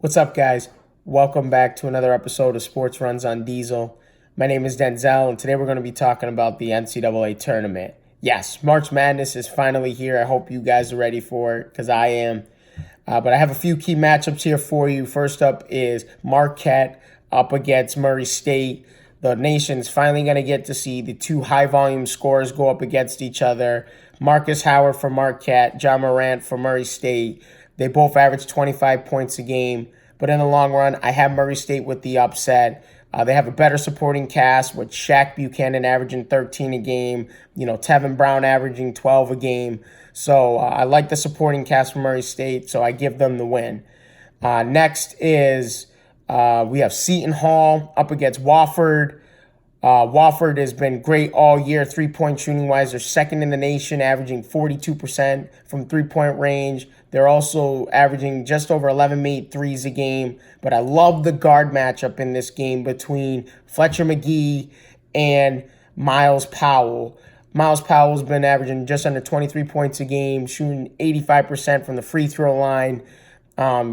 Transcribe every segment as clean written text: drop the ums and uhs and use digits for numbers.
What's up, guys? Welcome back to another episode of Sports Runs on Diesel. My name is Denzel, and today we're going to be talking about the NCAA tournament. Yes, March Madness is finally here. I hope you guys are ready for it, because I am. But I have a few key matchups here for you. First up is Marquette up against Murray State. The nation's finally going to get to see the two high-volume scorers go up against each other. Marcus Howard for Marquette, John Morant for Murray State. They both average 25 points a game. But in the long run, I have Murray State with the upset. They have a better supporting cast with Shaq Buchanan averaging 13 a game, Tevin Brown averaging 12 a game. So I like the supporting cast for Murray State, so I give them the win. Next is we have Seton Hall up against Wofford. Wofford has been great all year, three-point shooting-wise. They're second in the nation, averaging 42% from three-point range. They're also averaging just over 11 made threes a game. But I love the guard matchup in this game between Fletcher Magee and Myles Powell. Myles Powell's been averaging just under 23 points a game, shooting 85% from the free throw line.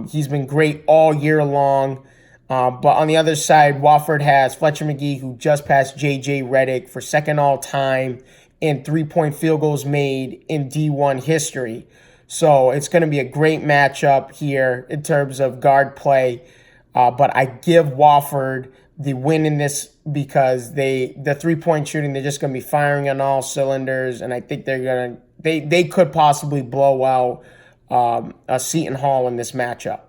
He's been great all year long. But on the other side, Wofford has Fletcher Magee, who just passed J.J. Redick for second all-time in three-point field goals made in D1 history. So it's going to be a great matchup here in terms of guard play. But I give Wofford the win in this because the three-point shooting, they're just going to be firing on all cylinders, and I think they could possibly blow out Seton Hall in this matchup.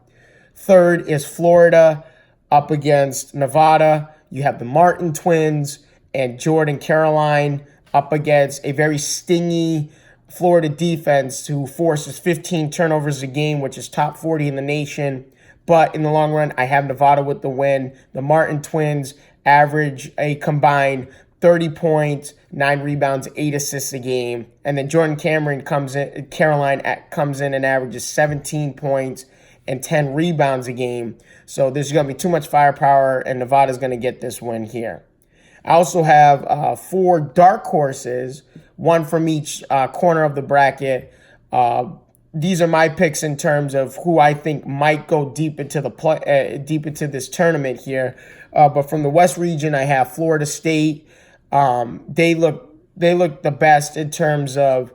Third is Florida up against Nevada. You have the Martin twins and Jordan Caroline up against a very stingy Florida defense who forces 15 turnovers a game, which is top 40 in the nation. But in the long run, I have Nevada with the win. The Martin twins average a combined 30 points, 9 rebounds, 8 assists a game. And then Jordan Caroline comes in and averages 17 points and 10 rebounds a game. So there's going to be too much firepower, and Nevada's going to get this win here. I also have 4 dark horses, one from each corner of the bracket. These are my picks in terms of who I think might go deep into this tournament here. But from the West region, I have Florida State. They look the best in terms of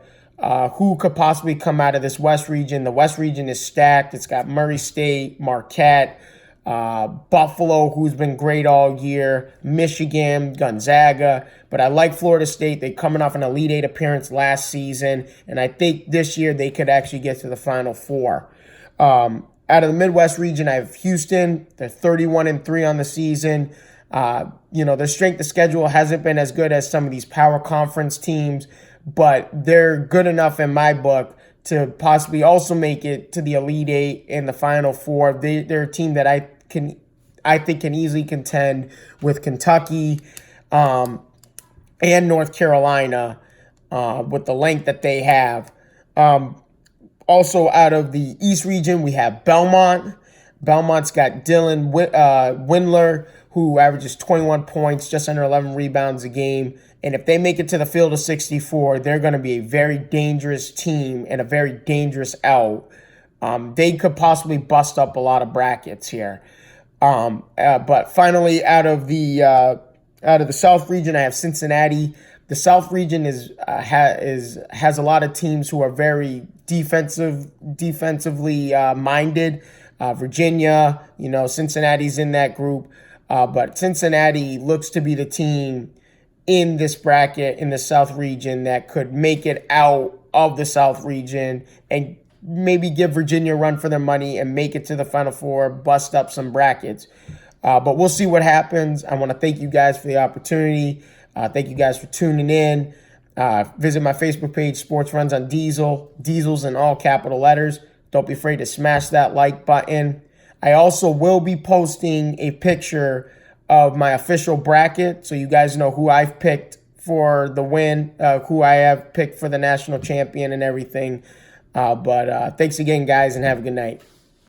who could possibly come out of this West region. The West region is stacked. It's got Murray State, Marquette, Buffalo, who's been great all year, Michigan, Gonzaga. But I like Florida State. They're coming off an Elite Eight appearance last season, and I think this year they could actually get to the Final Four. Out of the Midwest region, I have Houston. They're 31-3 on the season. Their strength of schedule hasn't been as good as some of these power conference teams, but they're good enough in my book to possibly also make it to the Elite Eight in the Final Four. They're a team that I think can easily contend with Kentucky and North Carolina with the length that they have. Also out of the East region, we have Belmont. Belmont's got Dylan Windler, who averages 21 points, just under 11 rebounds a game. And if they make it to the field of 64, they're going to be a very dangerous team and a very dangerous out. They could possibly bust up a lot of brackets here. But finally, out of the South region, I have Cincinnati. The South region has a lot of teams who are very defensively minded. Virginia, Cincinnati's in that group. But Cincinnati looks to be the team in this bracket in the South region that could make it out of the South region and maybe give Virginia a run for their money and make it to the Final Four, bust up some brackets. But we'll see what happens. I want to thank you guys for the opportunity. Thank you guys for tuning in. Visit my Facebook page, Sports Runs on Diesel. Diesel's in all capital letters. Don't be afraid to smash that like button. I also will be posting a picture of my official bracket so you guys know who I've picked for the win, who I have picked for the national champion and everything. But thanks again, guys, and have a good night.